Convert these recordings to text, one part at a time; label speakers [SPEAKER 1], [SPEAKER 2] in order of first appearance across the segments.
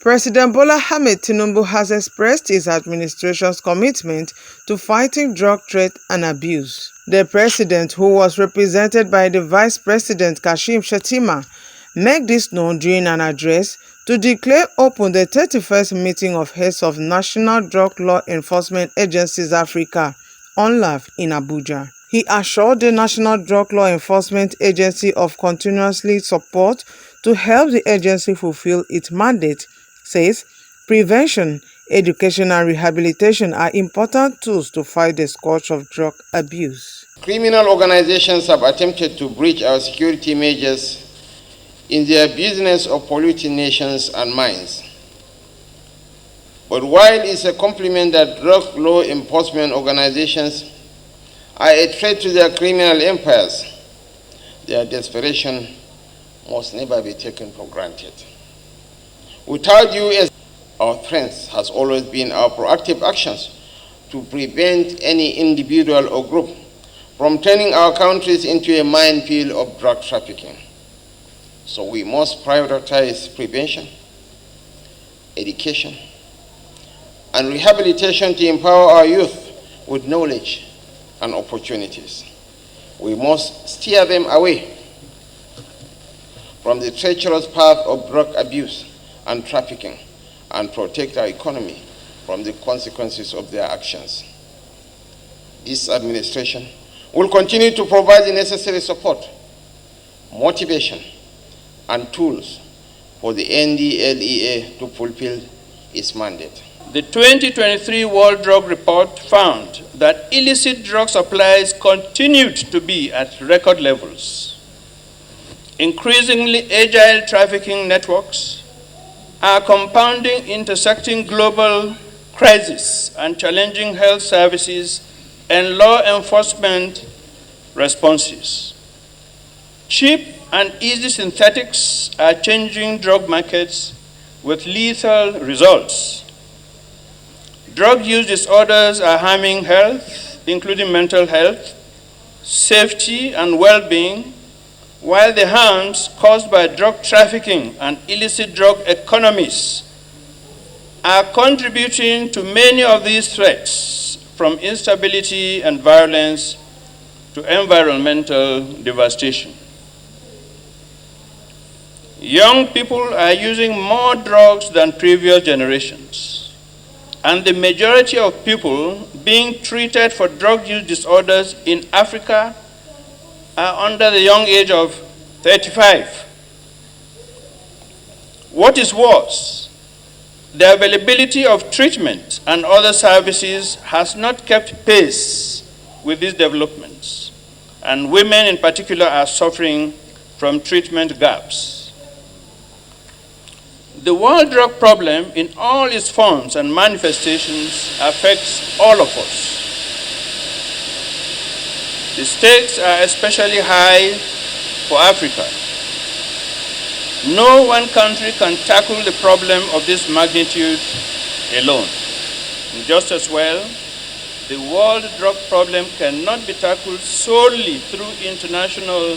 [SPEAKER 1] President Bola Ahmed Tunubu has expressed his administration's commitment to fighting drug trade and abuse. The president, who was represented by the Vice President Kashim Shettima, made this known during an address to declare open the 31st meeting of heads of National Drug Law Enforcement Agencies Africa, HONLAF, in Abuja. He assured the National Drug Law Enforcement Agency of continuously support to help the agency fulfill its mandate. Says prevention, education and rehabilitation are important tools to fight the scourge of drug abuse.
[SPEAKER 2] Criminal organizations have attempted to breach our security measures in their business of polluting nations and minds. But while it's a compliment that drug law enforcement organizations are a threat to their criminal empires, their desperation must never be taken for granted. Without you, as our strength has always been our proactive actions to prevent any individual or group from turning our countries into a minefield of drug trafficking. So we must prioritize prevention, education, and rehabilitation to empower our youth with knowledge and opportunities. We must steer them away from the treacherous path of drug abuse and trafficking, and protect our economy from the consequences of their actions. This administration will continue to provide the necessary support, motivation, and tools for the NDLEA to fulfill its mandate.
[SPEAKER 3] The 2023 World Drug Report found that illicit drug supplies continued to be at record levels. Increasingly agile trafficking networks are compounding intersecting global crises and challenging health services and law enforcement responses. Cheap and easy synthetics are changing drug markets with lethal results. Drug use disorders are harming health, including mental health, safety, and well-being, while the harms caused by drug trafficking and illicit drug economies are contributing to many of these threats, from instability and violence to environmental devastation. Young people are using more drugs than previous generations, and the majority of people being treated for drug use disorders in Africa are under the young age of 35. What is worse, the availability of treatment and other services has not kept pace with these developments, and women in particular are suffering from treatment gaps. The world drug problem in all its forms and manifestations affects all of us. The stakes are especially high for Africa. No one country can tackle the problem of this magnitude alone. And just as well, the world drug problem cannot be tackled solely through international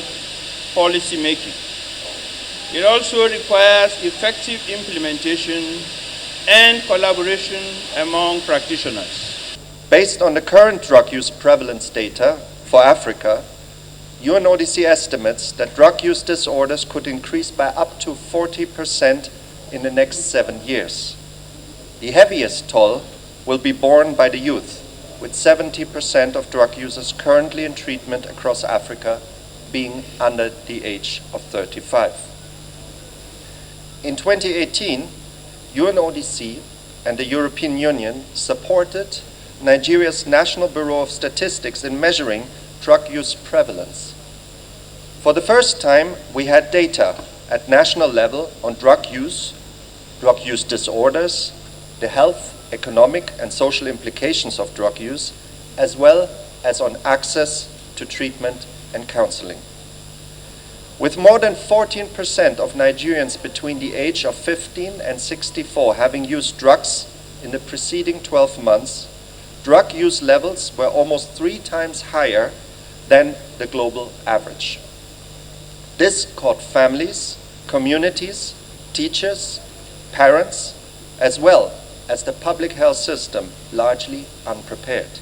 [SPEAKER 3] policy making. It also requires effective implementation and collaboration among practitioners.
[SPEAKER 4] Based on the current drug use prevalence data for Africa, UNODC estimates that drug use disorders could increase by up to 40% in the next 7 years. The heaviest toll will be borne by the youth, with 70% of drug users currently in treatment across Africa being under the age of 35. In 2018, UNODC and the European Union supported Nigeria's National Bureau of Statistics in measuring drug use prevalence. For the first time, we had data at national level on drug use disorders, the health, economic and social implications of drug use, as well as on access to treatment and counseling. With more than 14% of Nigerians between the age of 15 and 64 having used drugs in the preceding 12 months, drug use levels were almost 3 times higher than the global average. This caught families, communities, teachers, parents, as well as the public health system largely unprepared.